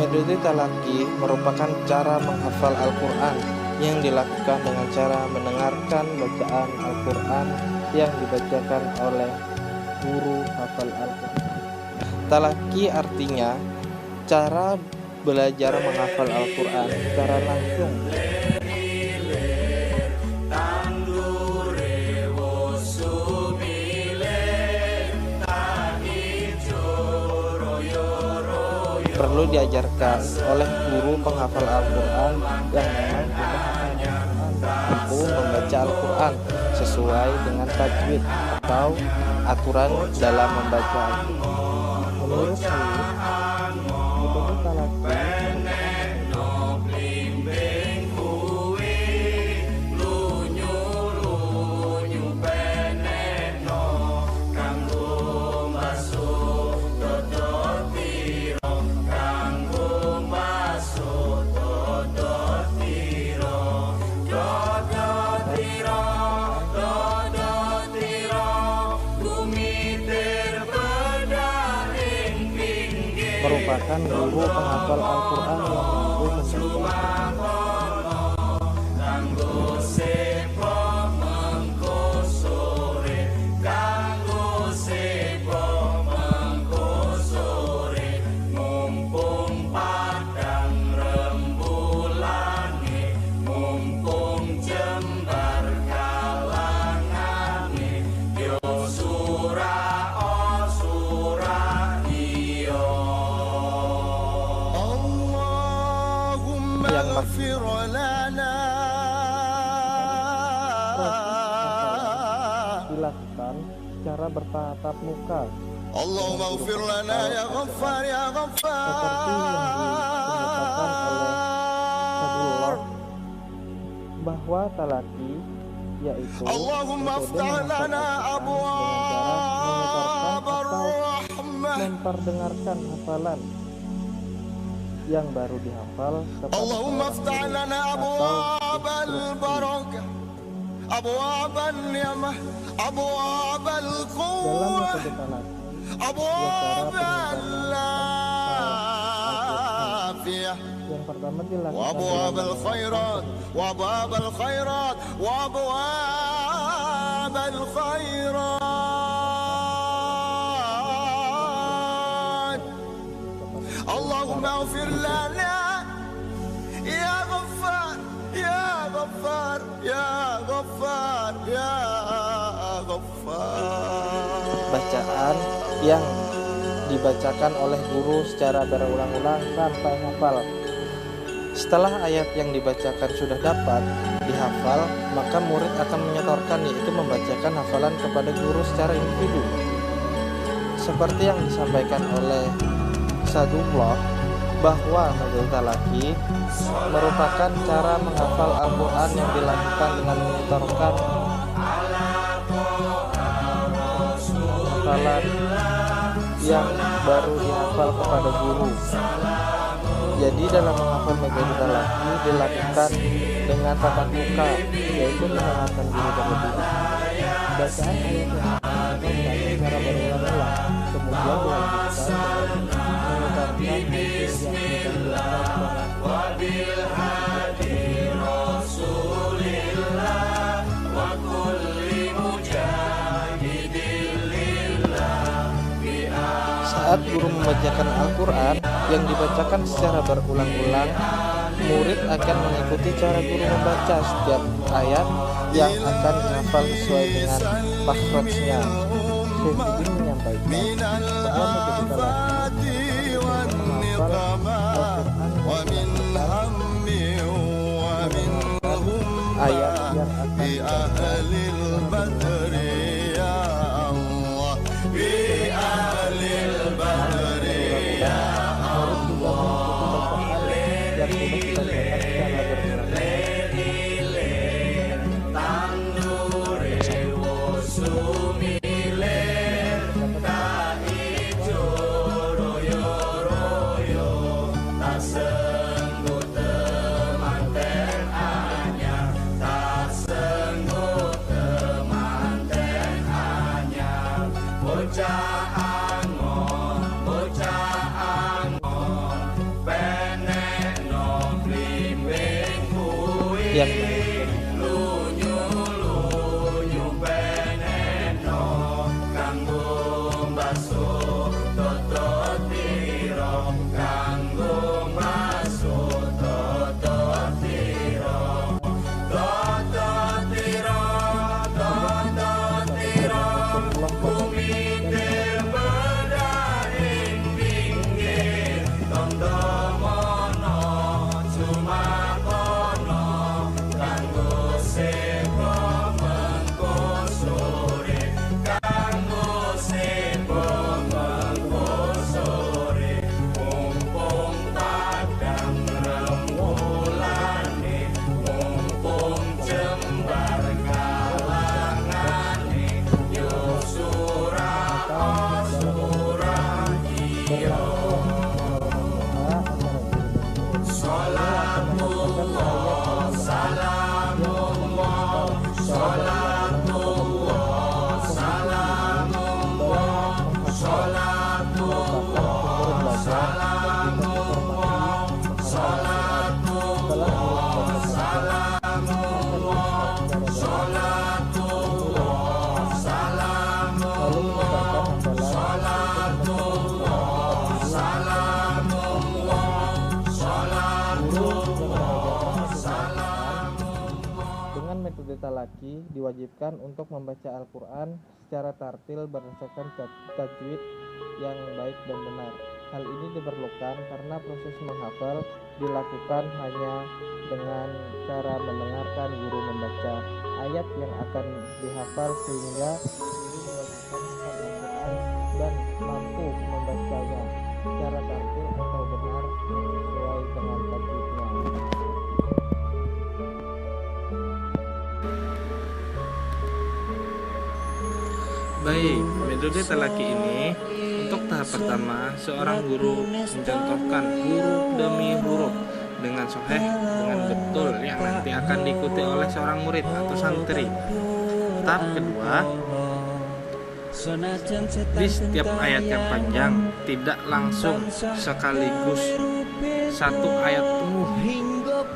Metode talaki merupakan cara menghafal Al-Quran yang dilakukan dengan cara mendengarkan bacaan Al-Quran yang dibacakan oleh guru hafal Al-Quran. Talaki artinya cara belajar menghafal Al-Quran secara langsung. Perlu diajarkan oleh guru penghafal Al-Quran yang memang sudah mampu membaca Al-Quran sesuai dengan tajwid atau aturan dalam membaca Al-Quran. Menurut saya, metode talaki merupakan guru penghafal Al-Quran yang mampu membaca dilakukan secara bertatap muka. Allahumma ighfir lana ya Ghaffar ya Ghaffar. Seperti yang dinyatakan oleh Sadullah bahwa talaki yaitu Allahumma iftah lana abwaab ar-rahmah, memperdengarkan hafalan yang baru dihafal kepada Allahumma iftah lana abwaab al-barakah, abwaab an-ni'mah, abwaab al-quwwah, abwaab al-afiyah, yang pertama dilakukan wa abwaab al-khairat, wa abwaab al-khairat, wa abwaab al-khairat. Allahumma ighfir lana ya Ghaffar ya Ghaffar ya Ghaffar ya Ghaffar. Bacaan yang dibacakan oleh guru secara berulang-ulang sampai hafal. Setelah ayat yang dibacakan sudah dapat dihafal, maka murid akan menyetorkan, yaitu membacakan hafalan kepada guru secara individu. Seperti yang disampaikan oleh Sadullah bahwa metode talaki merupakan cara menghafal Al-Quran yang dilakukan dengan menyetorkan hafalan yang baru dihafal kepada guru. Jadi dalam menghafal metode talaki dilakukan dengan tatap muka, yaitu mendengarkan guru terlebih dahulu. Bacaan ayat yang dibacakan secara berulang-ulang, kemudian dilanjutkan menyetorkan hasil yang sudah Saat guru membacakan Al-Quran yang dibacakan secara berulang-ulang, murid akan mengikuti cara guru membaca setiap ayat yang akan dihafal sesuai dengan makhrajnya. Syekh Ibn menyampaikan bahwa metode talaki menghafal Al-Quran ayat yang akan Bocah Angon, yang metode talaki diwajibkan untuk membaca Al-Quran secara tartil berdasarkan tajwid yang baik dan benar. Hal ini diperlukan karena proses menghafal dilakukan hanya dengan cara mendengarkan guru membaca ayat yang akan dihafal, sehingga guru diwajibkan menghafal Al-Quran dan mampu membacanya secara tartil atau benar sesuai dengan tajwidnya. Baik, metode talaki ini untuk tahap pertama, seorang guru mencontohkan huruf demi huruf dengan sahih, dengan betul, yang nanti akan diikuti oleh seorang murid atau santri. Tahap kedua, di setiap ayat yang panjang tidak langsung sekaligus satu ayat penuh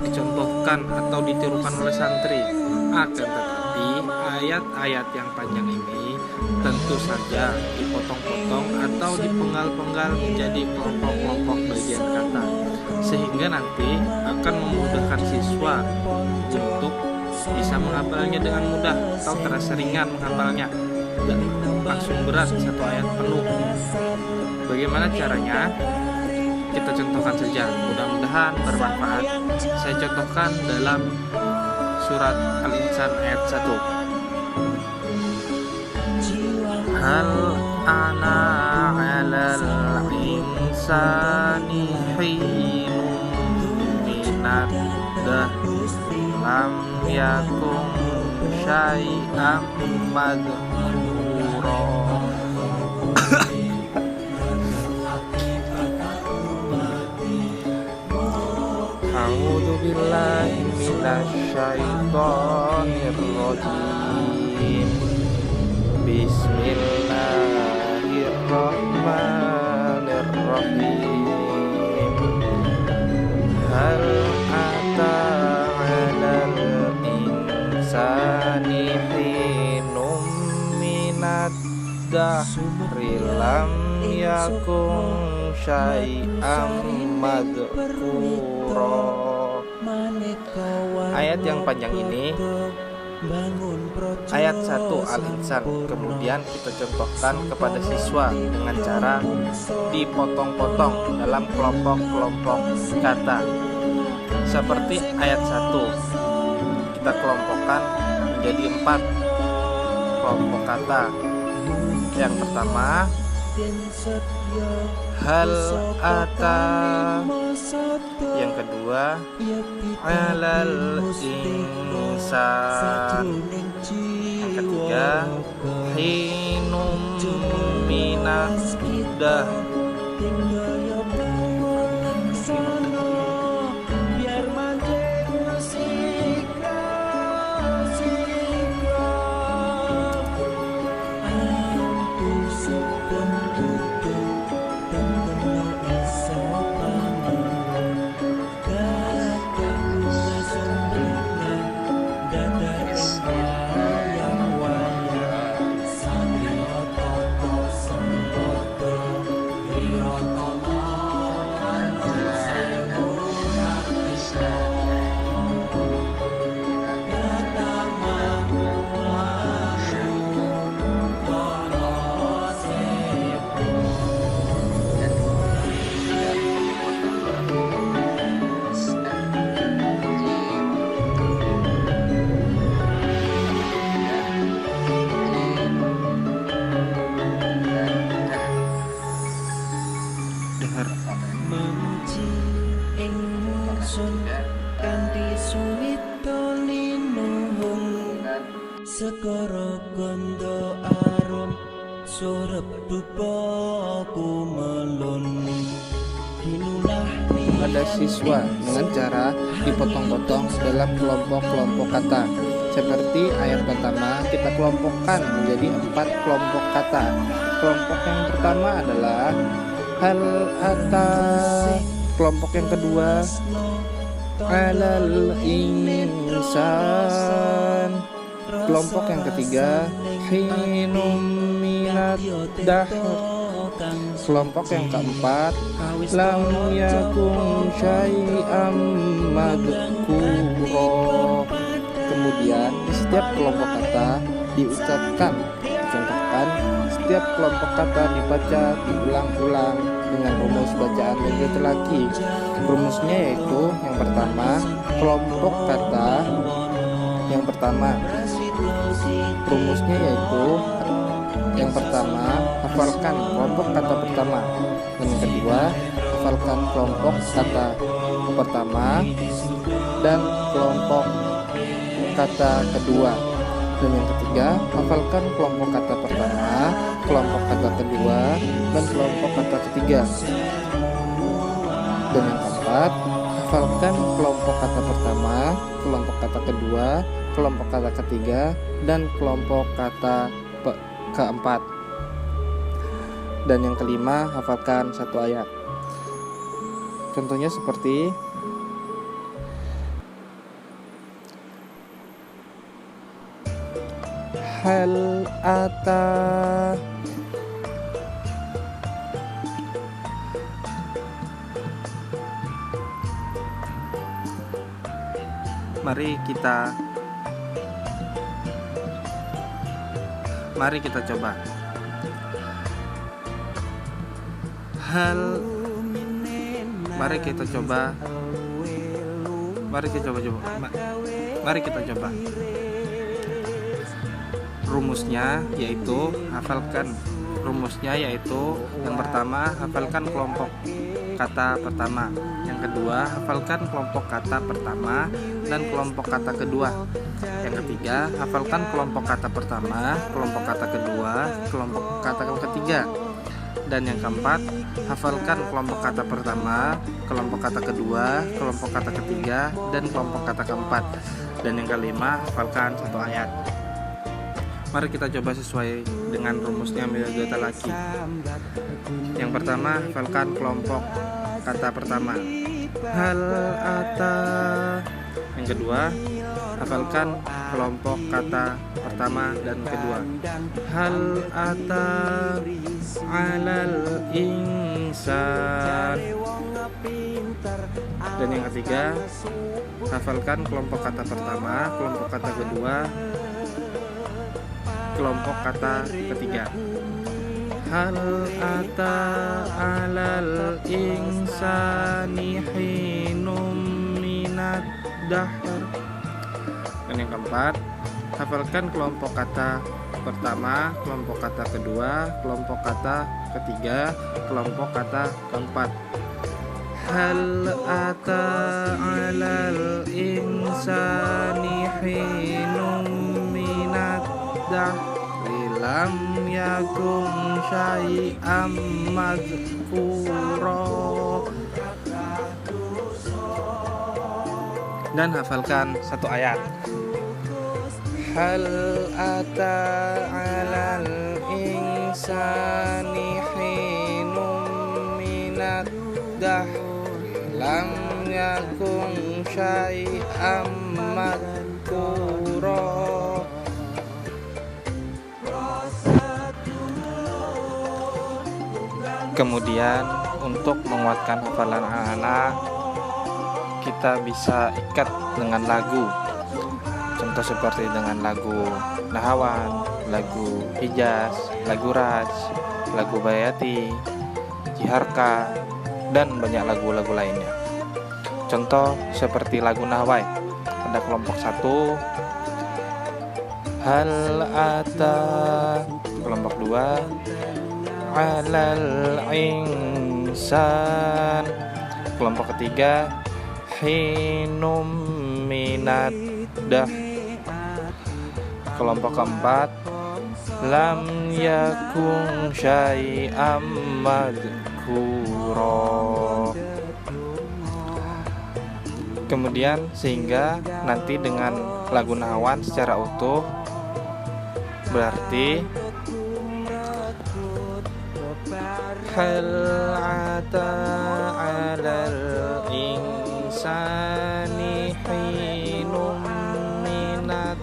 dicontohkan atau ditirukan oleh santri, akan tetapi ayat-ayat yang panjang ini tentu saja dipotong-potong atau dipenggal-penggal menjadi kelompok-kelompok bagian kata, sehingga nanti akan memudahkan siswa untuk bisa menghafalnya dengan mudah atau terasa ringan menghafalnya, dan langsung berat satu ayat penuh. Bagaimana caranya? Kita contohkan saja, mudah-mudahan bermanfaat. Saya contohkan dalam surat Al-Insan ayat 1. Hal ana 'alal insani hinum minad dahri lam yakun syai'am madhkura. A'udzu billahi minasy syaithanir rajim. Bismillahirrahmanirrahim. Hal ata 'alal insani hinum minad dahri lam yakun syai'am madhkura. Ayat yang panjang ini ayat 1 Al-Insan, kemudian kita contohkan kepada siswa dengan cara dipotong-potong dalam kelompok-kelompok kata. Seperti ayat 1 kita kelompokkan menjadi 4 kelompok kata. Yang pertama, hal ata. Yang kedua, alal insan. Yang ketiga, hinum minas dah. Pada siswa dengan cara dipotong-potong dalam kelompok-kelompok kata. Seperti ayat pertama, kita kelompokkan menjadi 4 kelompok kata. Kelompok yang pertama adalah hal ata. Kelompok yang kedua alal insan. Kelompok yang ketiga hinum minad dahr. Kelompok yang keempat lam yakun syai'am madhkura. Kemudian di setiap kelompok kata diucapkan. Contohkan, setiap kelompok kata dibaca diulang-ulang dengan rumus bacaan laki-laki. Rumusnya yaitu yang pertama, kelompok kata yang pertama. Rumusnya yaitu yang pertama, hafalkan kelompok kata pertama. Dan yang kedua, hafalkan kelompok kata pertama dan kelompok kata kedua. Dan yang ketiga, hafalkan kelompok kata pertama, kelompok kata kedua, dan kelompok kata ketiga. Dan yang keempat, hafalkan kelompok kata pertama, kelompok kata kedua, kelompok kata ketiga, dan kelompok kata keempat. Dan yang kelima, hafalkan 1 ayat. Contohnya seperti hal ata. Mari kita coba. Mari kita coba. Rumusnya yaitu yang pertama, hafalkan kelompok kata pertama. Yang kedua, hafalkan kelompok kata pertama dan kelompok kata kedua. Yang ketiga, hafalkan kelompok kata pertama, kelompok kata kedua, kelompok kata ketiga. Dan yang keempat, hafalkan kelompok kata pertama, kelompok kata kedua, kelompok kata ketiga, dan kelompok kata keempat. Dan yang kelima, hafalkan 1 ayat. Mari kita coba sesuai dengan rumusnya Milagata Laki. Yang pertama, hafalkan kelompok kata pertama, hal ata. Yang kedua, hafalkan kelompok kata pertama dan kedua, hal ata alal insan. Dan yang ketiga, hafalkan kelompok kata pertama, kelompok kata kedua, kelompok kata ketiga, hal ata alal insani hinum minad dahr. Dan yang keempat, hafalkan kelompok kata pertama, kelompok kata kedua, kelompok kata ketiga, kelompok kata keempat, hal ata alal insani hinum minad dahri lam yakun syai'am madhkura. Dan hafalkan 1 ayat, hal ata alal insani hinum minad dahri lam yakun syai'am madhkura. Kemudian untuk menguatkan hafalan anak-anak, kita bisa ikat dengan lagu. Contoh seperti dengan lagu Nahawan, lagu Hijaz, lagu Raj, lagu Bayati, Jiharka, dan banyak lagu-lagu lainnya. Contoh seperti lagu Nahwai, pada kelompok 1 hal ata, kelompok 2 alal insan, kelompok ketiga hinum minad dah, kelompok keempat lam yakun syai'am madhkura. Kemudian sehingga nanti dengan lagu nahawan secara utuh berarti hal ata 'alal insani hinum minad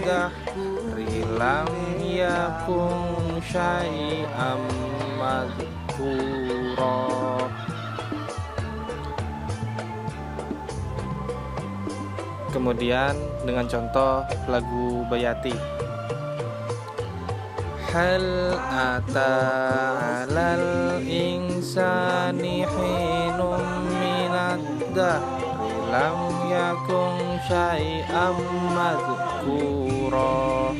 dahri lam yakun syai'am madhkura. Kemudian dengan contoh lagu Bayati, hal ata 'alal insani hinum minad dahri lam yakun syai'am madhkura.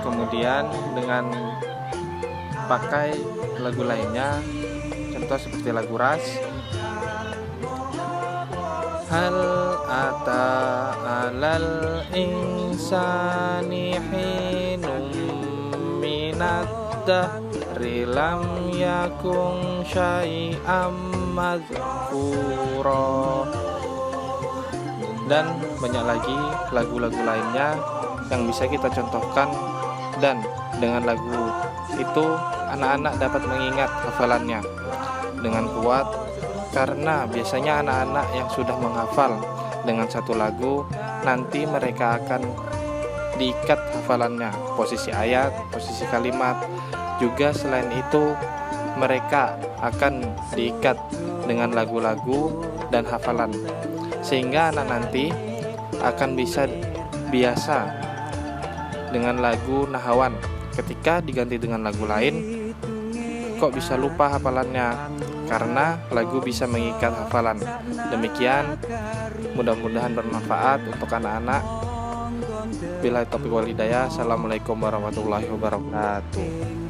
Kemudian dengan pakai lagu lainnya, contoh seperti lagu Ras, hal ata 'alal insani hinum minad dahri lam yakun syai'am madhkura. Dan banyak lagi lagu-lagu lainnya yang bisa kita contohkan, dan dengan lagu itu anak-anak dapat mengingat hafalannya dengan kuat. Karena biasanya anak-anak yang sudah menghafal dengan satu lagu, nanti mereka akan diikat hafalannya, posisi ayat, posisi kalimat. Juga selain itu mereka akan diikat dengan lagu-lagu dan hafalan, sehingga anak nanti akan bisa biasa dengan lagu nahawan. Ketika diganti dengan lagu lain, kok bisa lupa hafalannya? Karena lagu bisa mengikat hafalan. Demikian, mudah-mudahan bermanfaat untuk anak-anak. Billahi taufiq wal hidayah. Assalamualaikum warahmatullahi wabarakatuh.